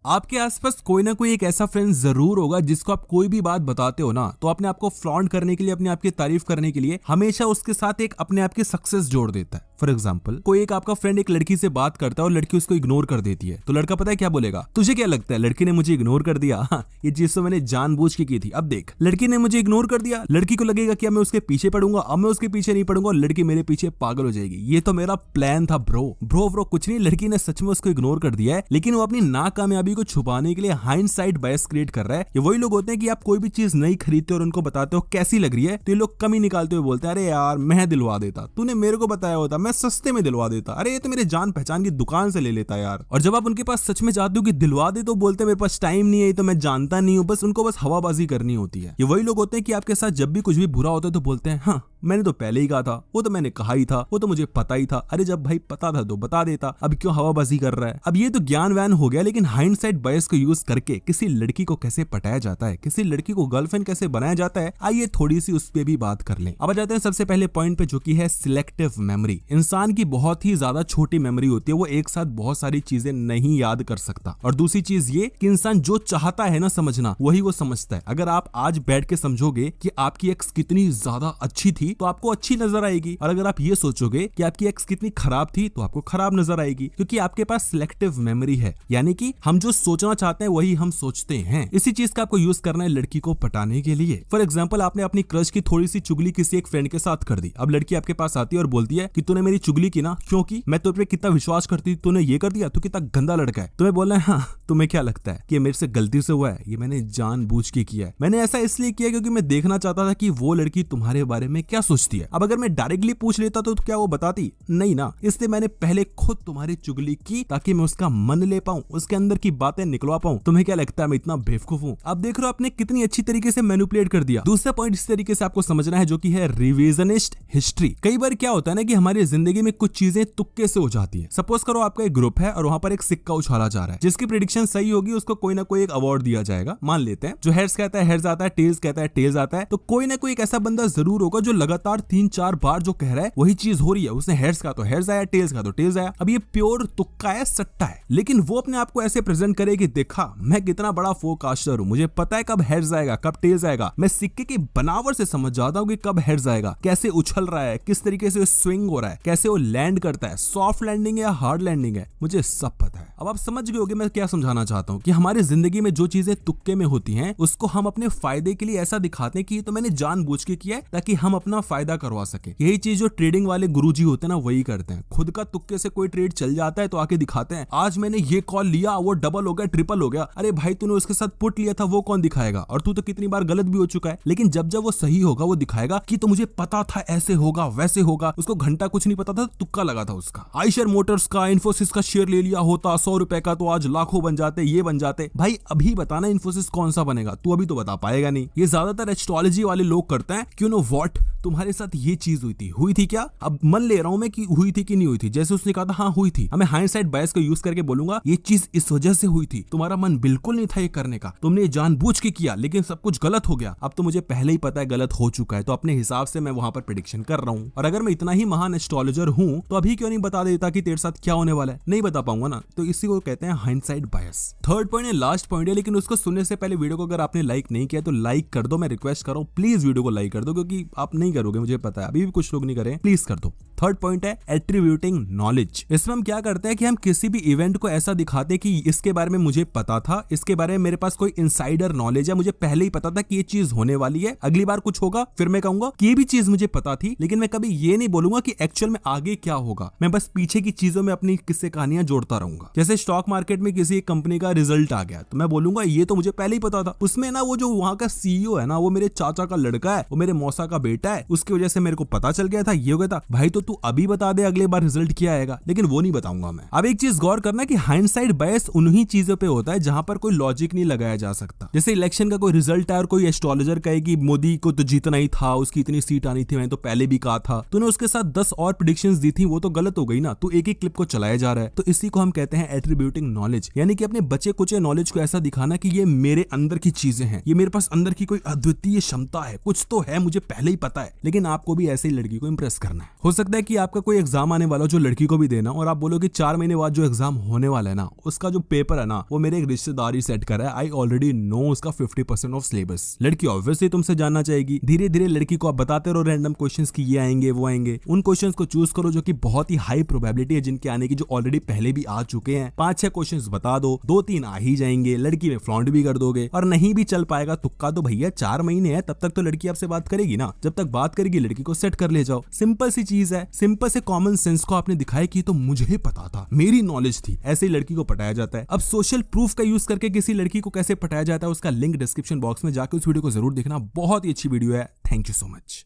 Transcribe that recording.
आपके आसपास कोई ना कोई एक ऐसा फ्रेंड जरूर होगा जिसको आप कोई भी बात बताते हो ना तो अपने आप को फ्लॉन्ट करने के लिए, अपने आप की तारीफ करने के लिए हमेशा उसके साथ एक अपने आप की सक्सेस जोड़ देता है। फॉर एग्जाम्पल, कोई एक आपका फ्रेंड एक लड़की से बात करता है और लड़की उसको इग्नोर कर देती है, तो लड़का पता है क्या बोलेगा? तुझे क्या लगता है लड़की ने मुझे इग्नोर कर दिया? हाँ, ये चीज तो मैंने जानबूझ के की थी। अब देख, लड़की ने मुझे इग्नोर कर दिया, लड़की को लगेगा कि अब मैं उसके पीछे पड़ूंगा, अब मैं उसके पीछे नहीं पड़ूंगा और लड़की मेरे पीछे पागल हो जाएगी। ये तो मेरा प्लान था ब्रो कुछ नहीं, लड़की ने सच में उसको इग्नोर कर दिया है, लेकिन वो अपनी नाकामयाबी को छुपाने के लिए हाइंडसाइट बायस क्रिएट कर रहा है। ये वही लोग होते हैं कि आप कोई भी चीज नहीं खरीदते और उनको बताते हो कैसी लग रही है, तो ये लोग कमी निकालते हुए बोलते हैं, अरे यार मैं दिलवा देता, तूने मेरे को बताया होता, मैं सस्ते में दिलवा देता, अरे ये तो मेरे जान पहचान की दुकान से ले लेता यार। और जब आप उनके पास सच में जाते हो कि दिलवा दे, तो बोलते हैं मेरे पास टाइम नहीं है, तो मैं जानता नहीं हूँ, बस उनको बस हवाबाजी करनी होती है। ये वही लोग होते हैं कि आपके साथ जब भी कुछ भी बुरा होता है तो बोलते हैं, हाँ मैंने तो पहले ही कहा था, वो तो मैंने कहा ही था, वो तो मुझे पता ही था। अरे जब भाई पता था तो बता देता, अब क्यों हवाबाजी कर रहा है? अब ये तो ज्ञान वैन हो गया, लेकिन हाइंडसाइट बायस को यूज करके किसी लड़की को कैसे पटाया जाता है, किसी लड़की को गर्लफ्रेंड कैसे बनाया जाता है, आइए थोड़ी सी उस पे भी बात कर लें। अब आ जाते हैं सबसे पहले पॉइंट पे, जो की है सिलेक्टिव मेमोरी। इंसान की बहुत ही ज्यादा छोटी मेमोरी होती है, वो एक साथ बहुत सारी चीजें नहीं याद कर सकता। और दूसरी चीज ये कि इंसान जो चाहता है ना समझना, वही वो समझता है। अगर आप आज बैठ के समझोगे कि आपकी एक्स कितनी ज्यादा अच्छी थी तो आपको अच्छी नजर आएगी, और अगर आप ये सोचोगे कि आपकी एक्स कितनी खराब थी तो आपको खराब नजर आएगी, क्योंकि आपके पास सिलेक्टिव मेमोरी है। यानी कि हम जो सोचना चाहते हैं वही हम सोचते हैं। इसी चीज का आपको यूज करना है लड़की को पटाने के लिए। फॉर एग्जाम्पल, आपने अपनी क्रश की थोड़ी सी चुगली किसी एक फ्रेंड के साथ कर दी। अब लड़की आपके पास आती है और बोलती है कि तूने मेरी चुगली की ना, क्योंकि मैं तुझ पे कितना विश्वास करती, तूने ये कर दिया, तू कितना गंदा लड़का है। तुम्हें बोलना है, हाँ तुम्हें क्या लगता है कि मेरे से गलती से हुआ है? ये मैंने जानबूझ के किया है, मैंने ऐसा इसलिए किया क्योंकि मैं देखना चाहता था कि वो लड़की तुम्हारे बारे में क्या सोचती है। अब अगर मैं डायरेक्टली पूछ लेता तो क्या वो बताती? नहीं ना, इसलिए मैंने पहले खुद तुम्हारी चुगली की ताकि मैं उसका मन ले पाऊं, उसके अंदर की बातें निकलवा पाऊं। तुम्हें क्या लगता है मैं इतना बेवकूफ हूं? अब देख रहे हो आपने कितनी अच्छी तरीके से मैनिपुलेट कर दिया। दूसरा पॉइंट इस तरीके से आपको समझना है, जो कि है रिविजनिस्ट हिस्ट्री। कई बार क्या होता है ना कि हमारी जिंदगी में कुछ चीजें तुक्के से हो जाती है। सपोज करो आपका एक ग्रुप है और वहां पर एक सिक्का उछाला जा रहा है, जिसकी प्रेडिक्शन सही होगी उसको कोई ना कोई एक अवार्ड दिया जाएगा। मान लेते हैं जो हेड्स कहता है हेड्स आता है, टेल्स कहता है टेल्स आता है, तो कोई ना कोई एक ऐसा बंदा जरूर होगा जो लगातार 3-4 बार जो कह रहा है वही चीज हो रही है। उसने हेड्स का तो हेड्स आया, टेल्स का तो टेल्स आया। अब ये प्योर तुक्का है, सट्टा है, लेकिन वो अपने आप को ऐसे प्रेजेंट करे कि देखा मैं कितना बड़ा फोरकास्टर हूं, मुझे पता है कब हेड्स आएगा कब टेल्स आएगा। मैं सिक्के की बनावट से समझ जाता हूं कि कब हेड्स आएगा, कैसे उछल रहा है, किस तरीके से स्विंग हो रहा है, कैसे वो लैंड करता है, सॉफ्ट लैंडिंग है या हार्ड लैंडिंग है, मुझे सब पता है। अब आप समझ गए होंगे मैं क्या समझाना चाहता हूँ, कि हमारी जिंदगी में जो चीजें तुक्के में होती हैं उसको हम अपने फायदे के लिए ऐसा दिखाते हैं कि ये तो मैंने जानबूझ के किया है ताकि हम अपना फायदा करवा सके। यही चीज जो ट्रेडिंग वाले गुरुजी होते हैं ना वही करते हैं। खुद का तुक्के से कोई ट्रेड चल जाता है तो आके दिखाते हैं, आज मैंने ये कॉल लिया वो डबल हो गया ट्रिपल हो गया। अरे भाई तूने उसके साथ पुट लिया था वो कौन दिखाएगा, और तू तो कितनी बार गलत भी हो चुका है। लेकिन जब जब वो सही होगा वो दिखाएगा कि तो मुझे पता था ऐसे होगा वैसे होगा। उसको घंटा कुछ नहीं पता था, तुक्का लगा था उसका। आइशर मोटर्स का, इन्फोसिस का शेयर ले लिया होता 100 रुपए का तो आज लाखों बन जाते, ये बन जाते। भाई अभी बताना इन्फोसिस कौन सा बनेगा, तू अभी तो बता पाएगा नहीं। ये ज्यादातर एस्ट्रोलॉजी वाले लोग करते हैं। क्यों नो व्हाट, तुम्हारे साथ ये चीज हुई थी क्या? अब मन ले रहा हूं मैं कि हुई थी कि नहीं हुई थी। जैसे उसने कहा था हाँ हुई थी, मैं हाइंडसाइट बायस को यूज करके बोलूंगा ये चीज इस वजह से हुई थी, तुम्हारा मन बिल्कुल नहीं था ये करने का, तुमने ये जानबूझ के किया लेकिन सब कुछ गलत हो गया। अब तो मुझे पहले ही पता है गलत हो चुका है, तो अपने हिसाब से मैं वहां पर प्रेडिक्शन कर रहा हूँ। और अगर मैं इतना ही महान एस्ट्रोलॉजर हूँ तो अभी क्यों नहीं बता देता कि तेरे साथ क्या होने वाला है? नहीं बता पाऊंगा ना, तो इसी को कहते हैं हाइंडसाइट बायस। थर्ड पॉइंट है, लास्ट पॉइंट है, लेकिन उसको सुनने से पहले वीडियो को अगर आपने लाइक नहीं किया तो लाइक कर दो। मैं रिक्वेस्ट कर रहा हूँ प्लीज वीडियो को लाइक कर दो, क्योंकि आप नहीं करोगे मुझे पता है, अभी भी कुछ लोग नहीं करें, प्लीज कर दो। थर्ड पॉइंट है एट्रीब्यूटिंग नॉलेज। इसमें हम क्या करते हैं कि हम किसी भी इवेंट को ऐसा दिखाते हैं कि इसके बारे में मुझे पता था, इसके बारे में मेरे पास कोई इनसाइडर नॉलेज है, मुझे पहले ही पता था कि ये चीज होने वाली है, अगली बार कुछ होगा फिर मैं कहूंगा कि ये भी चीज मुझे पता थी। लेकिन मैं कभी ये नहीं बोलूंगा कि एक्चुअल में आगे क्या होगा, मैं बस पीछे की चीजों में अपनी किस्से कहानियां जोड़ता रहूंगा। जैसे स्टॉक मार्केट में किसी कंपनी का रिजल्ट आ गया तो मैं बोलूंगा ये तो मुझे पहले ही पता था, उसमें ना वो जो वहां का सीईओ है ना वो मेरे चाचा का लड़का है, वो मेरे मौसा का बेटा है, उसकी वजह से मेरे को पता चल गया था, ये हो गया था। भाई तो तू अभी बता दे अगले बार रिजल्ट क्या आएगा, लेकिन वो नहीं बताऊंगा मैं। अब एक चीज गौर करना कि हाइंडसाइट बायस उन्हीं चीजों पे होता है जहां पर कोई लॉजिक नहीं लगाया जा सकता। जैसे इलेक्शन का कोई रिजल्ट है और कोई एस्ट्रोलॉजर कहे कि मोदी को तो जीतना ही था, उसकी इतनी सीट आनी थी, मैंने तो पहले भी कहा था, तूने उसके साथ 10 और प्रेडिक्शंस दी थी, वो तो गलत हो गई ना, तू एक ही क्लिप को चलाया जा रहा है। तो इसी को हम कहते हैं एट्रीब्यूटिंग नॉलेज, यानी कि अपने बचे कुचे नॉलेज को ऐसा दिखाना कि ये मेरे अंदर की चीजें हैं, ये मेरे पास अंदर की कोई अद्वितीय क्षमता है, कुछ तो है, मुझे पहले ही पता है। लेकिन आपको भी ऐसे ही लड़की को इंप्रेस करना है। हो सकता है है कि आपका कोई एग्जाम आने वाला जो लड़की को भी देना, और आप बोलो कि 4 महीने बाद जो एग्जाम होने वाला है ना, उसका जो पेपर है ना वो मेरे एक रिश्तेदार ही सेट कर है, आई ऑलरेडी नो उसका 50% ऑफ सिलेबस। लड़की ऑब्वियसली तुमसे जानना चाहेगी। धीरे धीरे लड़की को आप बताते रहो रैंडम क्वेश्चंस की ये आएंगे वो आएंगे, उन क्वेश्चंस को चूज करो जो कि बहुत ही हाई प्रोबेबिलिटी है जिनके आने की, जो ऑलरेडी पहले भी आ चुके हैं। 5-6 क्वेश्चंस बता दो, 2-3 आ ही जाएंगे, लड़की में फ्लॉन्ट भी कर दोगे। और नहीं भी चल पाएगा तुक्का तो भैया 4 महीने है, तब तक तो लड़की आपसे बात करेगी ना, जब तक बात करेगी लड़की को सेट कर ले जाओ। सिंपल सी चीज है, सिंपल से कॉमन सेंस को आपने दिखाया कि तो मुझे पता था, मेरी नॉलेज थी, ऐसे ही लड़की को पटाया जाता है। अब सोशल प्रूफ का यूज करके किसी लड़की को कैसे पटाया जाता है उसका लिंक डिस्क्रिप्शन बॉक्स में जाकर उस वीडियो को जरूर देखना, बहुत ही अच्छी वीडियो है। Thank you so much.